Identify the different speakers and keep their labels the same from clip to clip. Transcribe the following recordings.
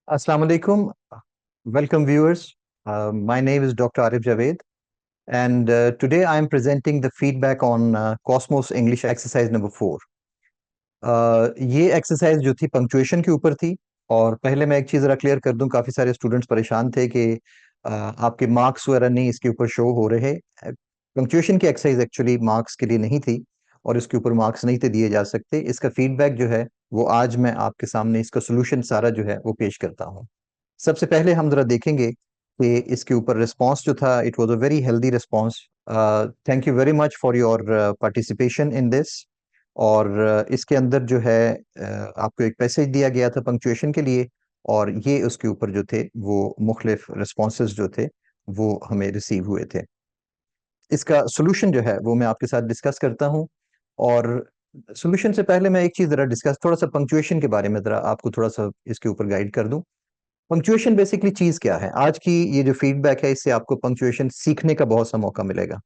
Speaker 1: Assalamu alaikum. Welcome, viewers. My name is Dr. Arif Javed, and today I am presenting the feedback on Cosmos English exercise number 4. ये exercise जो थी punctuation के ऊपर थी। और पहले मैं एक चीज़ ज़रा क्लियर कर दूं, काफ़ी सारे स्टूडेंट्स परेशान थे कि आपके मार्क्स वगैरह नहीं इसके ऊपर शो हो रहे। पंक्चुएशन की एक्सरसाइज एक्चुअली मार्क्स के लिए नहीं थी और इसके ऊपर मार्क्स नहीं थे दिए जा सकते। इसका फीडबैक जो है वो आज मैं आपके सामने इसका सोल्यूशन सारा जो है वो पेश करता हूँ। सबसे पहले हम जरा देखेंगे कि इसके ऊपर रिस्पांस जो था, it was a very healthy response. Thank you very much for your participation in this. और इसके अंदर जो है आपको एक मैसेज दिया गया था पंक्चुएशन के लिए, और ये उसके ऊपर जो थे वो मुख्तलिफ रिस्पॉन्सेज जो थे वो हमें रिसीव हुए थे। इसका सोल्यूशन जो है वो मैं आपके साथ डिस्कस करता हूँ। और सोल्यूशन से पहले मैं एक चीज जरा डिस्कस, थोड़ा सा पंक्चुएशन के बारे में जरा आपको थोड़ा सा इसके ऊपर गाइड कर दूं। पंक्चुएशन बेसिकली चीज क्या है? आज की ये जो फीडबैक है इससे आपको पंक्चुएशन सीखने का बहुत सा मौका मिलेगा।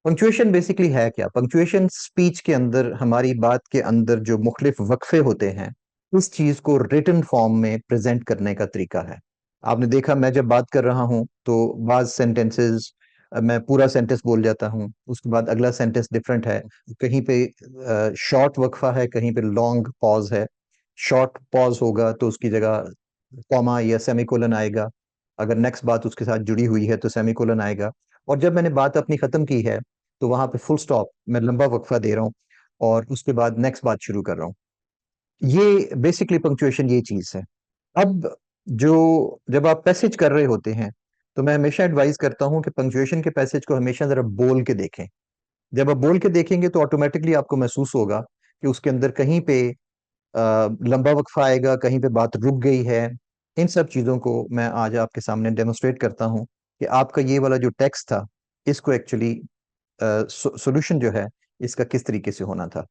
Speaker 1: पंक्चुएशन बेसिकली है क्या? पंक्चुएशन स्पीच के अंदर, हमारी बात के अंदर जो मुख्तलिफ वक्फे होते हैं, उस चीज को रिटन फॉर्म में प्रेजेंट करने का तरीका है। आपने देखा, मैं जब बात कर रहा हूं तो बाज सेंटेंसेस मैं पूरा सेंटेंस बोल जाता हूं, उसके बाद अगला सेंटेंस डिफरेंट है। कहीं पे शॉर्ट वक्फा है, कहीं पे लॉन्ग पॉज है। शॉर्ट पॉज होगा तो उसकी जगह कॉमा या सेमीकोलन आएगा। अगर नेक्स्ट बात उसके साथ जुड़ी हुई है तो सेमीकोलन आएगा। और जब मैंने बात अपनी खत्म की है तो वहां पे फुल स्टॉप, मैं लंबा वक्फा दे रहा हूँ और उसके बाद नेक्स्ट बात शुरू कर रहा हूँ। ये बेसिकली पंक्चुएशन ये चीज है। अब जो जब आप पैसेज कर रहे होते हैं तो मैं हमेशा एडवाइस करता हूं कि पंक्चुएशन के पैसेज को हमेशा जरा बोल के देखें। जब आप बोल के देखेंगे तो ऑटोमेटिकली आपको महसूस होगा कि उसके अंदर कहीं पे लंबा वक्फा आएगा, कहीं पे बात रुक गई है। इन सब चीजों को मैं आज आपके सामने डेमोस्ट्रेट करता हूं कि आपका ये वाला जो टेक्स्ट था, इसको एक्चुअली सॉल्यूशन जो है इसका किस तरीके से होना था।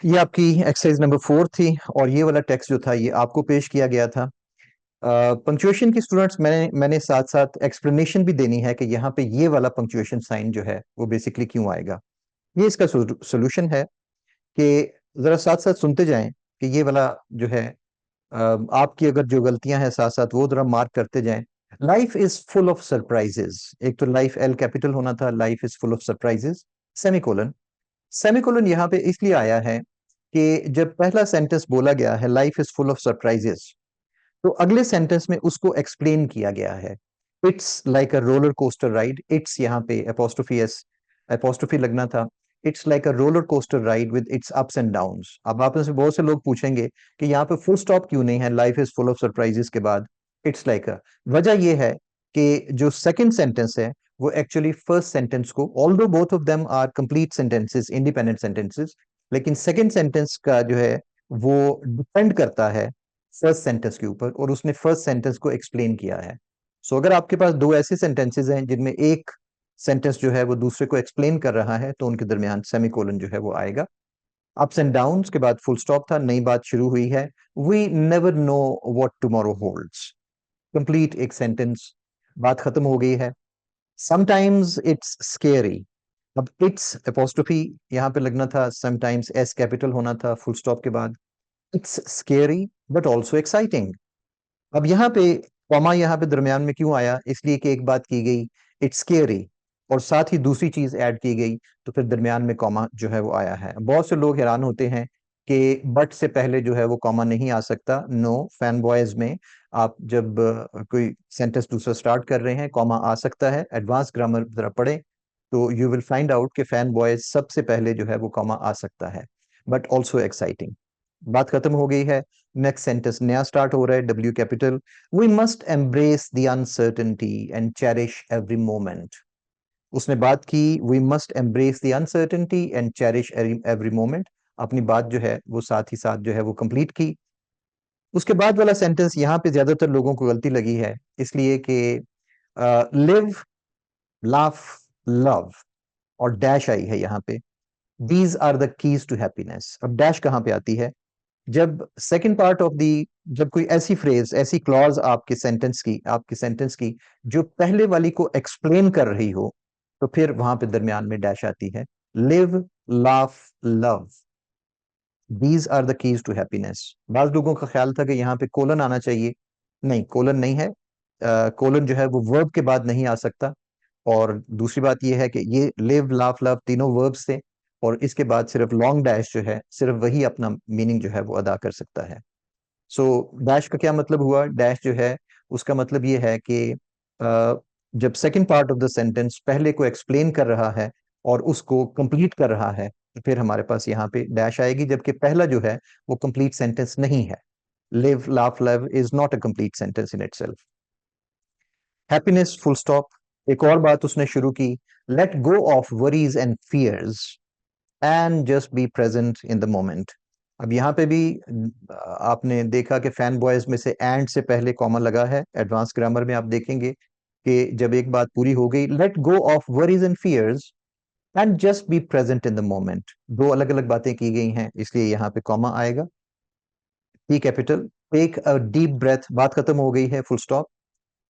Speaker 1: ये आपकी एक्सरसाइज नंबर 4 थी और ये वाला टेक्स्ट जो था ये आपको पेश किया गया था। पंक्चुएशन की स्टूडेंट्स, मैंने साथ साथ एक्सप्लेनेशन भी देनी है कि यहाँ पे ये वाला पंक्चुएशन साइन जो है वो बेसिकली क्यों आएगा। ये इसका सोल्यूशन है कि जरा साथ साथ सुनते जाएं कि ये वाला जो है आपकी अगर जो गलतियां हैं साथ साथ वो जरा मार्क करते जाएं। Life is full of surprises. एक तो लाइफ एल कैपिटल होना था, life is full of surprises, semicolon. Semicolon यहाँ पे इसलिए आया है कि जब पहला सेंटेंस बोला गया है life is full of surprises, तो अगले सेंटेंस में उसको एक्सप्लेन किया गया है। It's like a roller coaster ride. It's यहाँ पे अपोस्ट्रोफी एस, अपोस्ट्रोफी लगना था। It's like a roller coaster ride with its ups and downs. अब आप में से बहुत से लोग पूछेंगे कि यहाँ पे फुल स्टॉप क्यों नहीं है life is full of surprises के बाद इट्स लाइक अ। वजह यह है कि जो सेकंड सेंटेंस है वो एक्चुअली फर्स्ट सेंटेंस को, although both of them are complete sentences, independent sentences, लेकिन सेकंड सेंटेंस का जो है वो डिपेंड करता है फर्स्ट सेंटेंस के ऊपर, और उसने फर्स्ट सेंटेंस को एक्सप्लेन किया है। सो अगर आपके पास दो ऐसे सेंटेंसेस हैं जिनमें एक सेंटेंस जो है वो दूसरे को एक्सप्लेन कर रहा है तो उनके दरमियान सेमीकोलन जो है वो आएगा। अप्स एंड डाउन्स के बाद फुल स्टॉप था, नई बात शुरू हुई है। We never know what tomorrow holds, complete एक सेंटेंस, बात खत्म हो गई है। Sometimes it's scary. अब इट्स अपोस्ट्रोफी यहाँ पे लगना था, समटाइम्स एस कैपिटल होना था फुल स्टॉप के बाद। It's scary but also exciting. अब यहाँ पे कॉमा यहाँ पे दरमियान में क्यों आया? इसलिए कि एक बात की गई, इट्स स्केरी, और साथ ही दूसरी चीज ऐड की गई, तो फिर दरमियान में कॉमा जो है वो आया है। बहुत से लोग हैरान होते हैं कि बट से पहले जो है वो कॉमा नहीं आ सकता। नो, फैन बॉयज में आप जब कोई सेंटेंस दूसरा स्टार्ट कर रहे हैं कॉमा आ सकता है। एडवांस ग्रामर जरा पढ़े तो यू विल फाइंड आउट कि फैन बॉयज सबसे पहले जो है वो कॉमा आ सकता है। बट ऑल्सो एक्साइटिंग, बात खत्म हो गई है। नेक्स्ट सेंटेंस नया स्टार्ट हो रहा है, W capital. We must embrace the uncertainty and cherish every moment. उसने बात की, we must embrace the uncertainty and cherish every moment. अपनी बात जो है वो साथ ही साथ जो है वो कंप्लीट की। उसके बाद वाला सेंटेंस यहाँ पे ज्यादातर लोगों को गलती लगी है, इसलिए कि लिव, लाफ, लव और डैश आई है यहाँ पे। These are the keys to happiness. अब डैश कहाँ पे आती है? जब सेकंड पार्ट ऑफ दी, जब कोई ऐसी फ्रेज, ऐसी क्लॉज आपके सेंटेंस की जो पहले वाली को एक्सप्लेन कर रही हो, तो फिर वहां पे दरमियान में डैश आती है। Live, laugh, love, these are the keys to happiness. बाज लोगों का ख्याल था कि यहाँ पे कोलन आना चाहिए, नहीं, कोलन नहीं है। कोलन जो है वो वर्ब के बाद नहीं आ सकता। और दूसरी बात ये है कि ये लिव लाफ लव तीनों वर्ब्स थे, और इसके बाद सिर्फ लॉन्ग डैश जो है सिर्फ वही अपना मीनिंग जो है वो अदा कर सकता है। सो डैश का क्या मतलब हुआ? डैश जो है उसका मतलब ये है कि जब second part of the sentence पहले को एक्सप्लेन कर रहा है और उसको कंप्लीट कर रहा है, तो फिर हमारे पास यहाँ पे डैश आएगी, जबकि पहला जो है वो कंप्लीट सेंटेंस नहीं है। Live laugh love is not a complete sentence in itself. Happiness full stop. एक और बात उसने शुरू की, let go of worries and fears and just be present in the moment. अब यहाँ पे भी आपने देखा कि फैन बॉयज में से एंड से पहले कॉमा लगा है। एडवांस ग्रामर में आप देखेंगे कि जब एक बात पूरी हो गई, let go of worries and fears and just be present in the moment, दो अलग अलग बातें की गई हैं, इसलिए यहाँ पे कॉमा आएगा। T capital. Take a deep breath, बात खत्म हो गई है, full stop.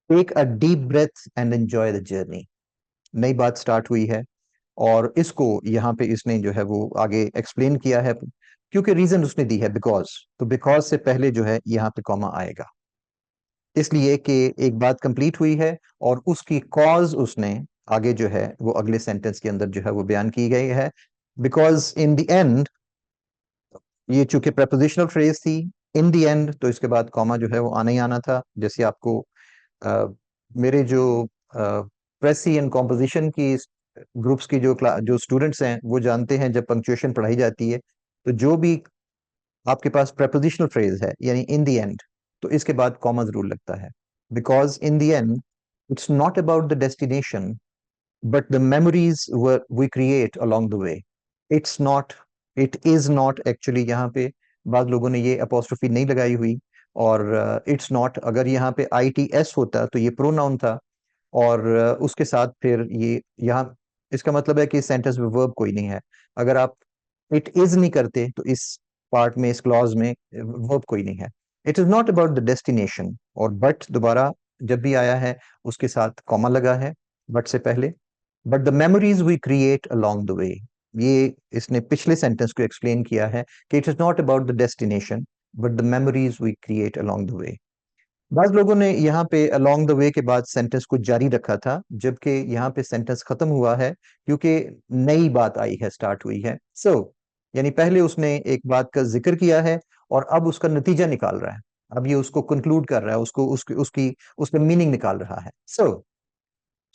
Speaker 1: Take a deep breath and enjoy the journey, नई बात स्टार्ट हुई है। और इसको यहाँ पे इसने जो है वो आगे एक्सप्लेन किया है, क्योंकि रीजन उसने दी है बिकॉज, तो बिकॉज से पहले जो है यहाँ पे कॉमा आएगा, इसलिए कि एक बात कंप्लीट हुई है और उसकी कॉज उसने आगे जो है वो अगले सेंटेंस के अंदर जो है वो बयान की गई है। बिकॉज इन द एंड, ये चूंकि prepositional फ्रेज थी, इन द एंड, तो इसके बाद कॉमा जो है वो आना ही आना था। जैसे आपको मेरे जो प्रेसी एंड कॉम्पोजिशन की ग्रुप्स की जो स्टूडेंट्स हैं वो जानते हैं, जब पंक्चुएशन पढ़ाई जाती है तो जो भी आपके पास prepositional फ्रेज है यानी इन द एंड, तो इसके बाद कॉमा जरूर लगता है। Because in the end it's not about the destination but the memories we create along the way. It's not, it is not actually, यहाँ पे बाद लोगों ने ये अपोस्ट्रोफी नहीं लगाई हुई, और इट्स नॉट, अगर यहाँ पे आई टी एस होता तो ये प्रोनाउन था, और उसके साथ फिर ये यहाँ, इसका मतलब है कि इस सेंटेंस में वर्ब कोई नहीं है। अगर आप इट इज नहीं करते तो इस पार्ट में, इस क्लॉज में वर्ब कोई नहीं है। It is not about the destination, और बट दोबारा जब भी आया है उसके साथ कॉमा लगा है बट से पहले। But the memories we create along the way, ये इसने पिछले सेंटेंस को एक्सप्लेन किया है कि it is not about the destination but the memories we create along the way. बाज लोगों ने यहाँ पे अलोंग द वे के बाद सेंटेंस को जारी रखा था, जबकि यहाँ पे सेंटेंस खत्म हुआ है, क्योंकि नई बात आई है, स्टार्ट हुई है। यानी पहले उसने एक बात का जिक्र किया है और अब उसका नतीजा निकाल रहा है, अब ये उसको कंक्लूड कर रहा है, उसको उसकी उसकी उसका मीनिंग निकाल रहा है।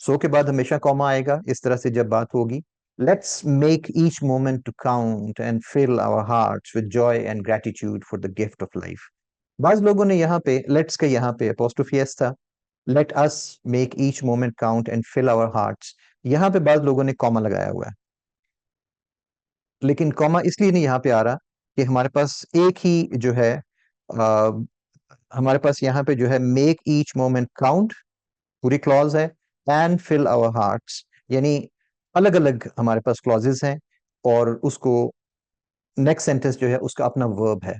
Speaker 1: सो के बाद हमेशा कॉमा आएगा इस तरह से जब बात होगी। Let's make each moment to count and fill our hearts with joy and gratitude for the gift of life. बाज लोगों ने यहाँ पे लेट्स के यहाँ पे अपोस्ट्रोफी एस था, let us make each moment count and fill our hearts, यहाँ पे बाज लोगों ने कॉमा लगाया हुआ है। लेकिन कॉमा इसलिए नहीं यहाँ पे आ रहा कि हमारे पास एक ही जो है, आ, हमारे पास यहाँ पे जो है मेक ईच मोमेंट काउंट पूरी क्लॉज है, एंड फिल आवर हार्ट्स यानी अलग अलग हमारे पास क्लॉजेस हैं, और उसको नेक्स्ट सेंटेंस जो है उसका अपना वर्ब है,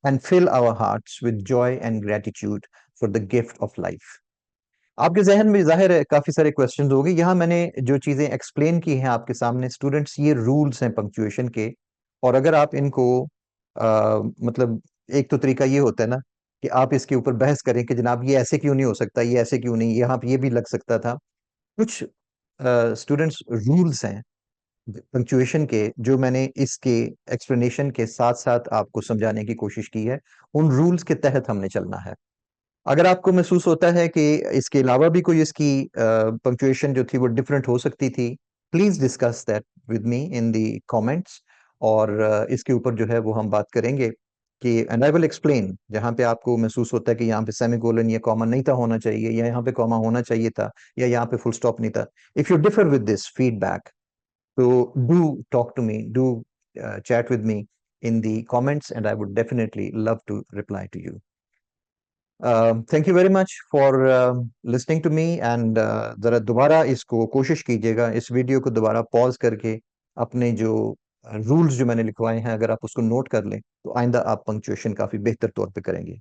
Speaker 1: and fill our hearts with joy and gratitude for the gift of life. आपके जहन में जाहिर है काफी सारे क्वेश्चंस होंगे। यहाँ मैंने जो चीजें एक्सप्लेन की हैं आपके सामने स्टूडेंट्स, ये रूल्स हैं पंक्चुएशन के, और अगर आप इनको मतलब, एक तो तरीका ये होता है ना कि आप इसके ऊपर बहस करें कि जनाब ये ऐसे क्यों नहीं हो सकता, ये ऐसे क्यों नहीं, यहाँ पे ये भी लग सकता था। कुछ स्टूडेंट्स रूल्स हैं पंक्चुएशन के, जो मैंने इसके एक्सप्लेनेशन के साथ साथ आपको समझाने की कोशिश की है। उन रूल्स के तहत हमने चलना है। अगर आपको महसूस होता है कि इसके अलावा भी कोई इसकी पंक्चुएशन जो थी वो डिफरेंट हो सकती थी, please discuss that with me in the comments, और इसके ऊपर जो है वो हम बात करेंगे कि, एंड आई विल एक्सप्लेन, जहाँ पे आपको महसूस होता है कि यहाँ पे सेमीकोलन या कॉमा नहीं था होना चाहिए, या यहाँ पे कॉमा होना चाहिए था, या यहाँ पे फुल स्टॉप नहीं था। If you differ with this feedback, so do talk to me, do chat with me in the comments, and I would definitely love to reply to you. Thank you very much for listening to me, and जरा दोबारा इसको कोशिश कीजिएगा, इस video को दोबारा pause करके अपने जो रूल्स जो मैंने लिखवाए हैं अगर आप उसको नोट कर लें, तो आइंदा आप पंक्चुएशन काफी बेहतर तौर पे करेंगे।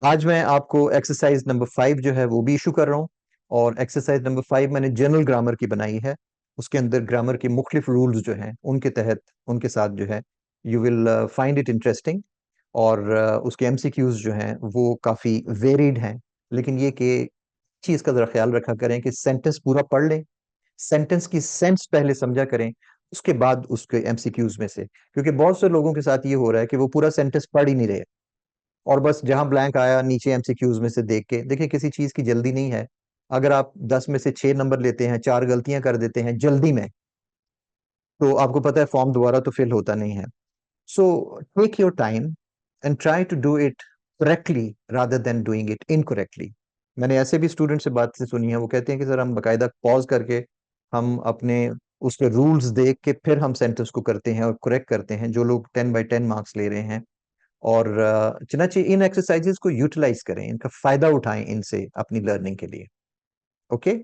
Speaker 1: आज मैं आपको एक्सरसाइज नंबर 5 जो है वो भी इशू कर रहा हूँ, और एक्सरसाइज नंबर 5 मैंने जनरल ग्रामर की बनाई है। उसके अंदर ग्रामर के मुख्तलिफ रूल्स जो हैं उनके तहत, उनके साथ जो है, you will find it interesting, और उसके एमसीक्यूज जो हैं वो काफ़ी वेरिड हैं, लेकिन ये कि चीज का जरा ख्याल रखा करें कि सेंटेंस पूरा पढ़ लें, सेंटेंस की सेंस पहले समझा करें, उसके बाद उसके एमसीक्यूज में से, क्योंकि बहुत से लोगों के साथ ये हो रहा है कि वो पूरा सेंटेंस पढ़ ही नहीं रहे और बस जहां ब्लैंक आया नीचे एमसीक्यूज में से देख के देखिए, किसी चीज की जल्दी नहीं है। अगर आप 10 में से 6 नंबर लेते हैं, 4 गलतियां कर देते हैं जल्दी में, तो आपको पता है फॉर्म दोबारा तो फिल होता नहीं है। So take your time and try to do it correctly rather than doing it incorrectly. मैंने ऐसे भी स्टूडेंट से बात से सुनी है, वो कहते हैं कि सर हम बकायदा पॉज करके हम अपने उसके रूल्स देख के फिर हम सेंटेंस को करते हैं और करेक्ट करते हैं, जो लोग 10 बाई 10 मार्क्स ले रहे हैं। और चनाची इन एक्सरसाइजेस को यूटिलाइज करें, इनका फायदा उठाएं इनसे अपनी लर्निंग के लिए। Okay,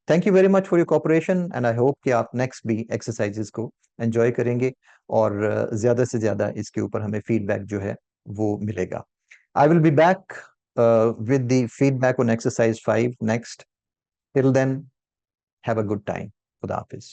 Speaker 1: thank you very much for your cooperation and I hope कि आप नेक्स्ट भी एक्सरसाइजेस को एंजॉय करेंगे और ज्यादा से ज्यादा इसके ऊपर हमें फीडबैक जो है वो मिलेगा। I will be back with the feedback on exercise 5 next. Till then, have a good time. Khuda Hafiz.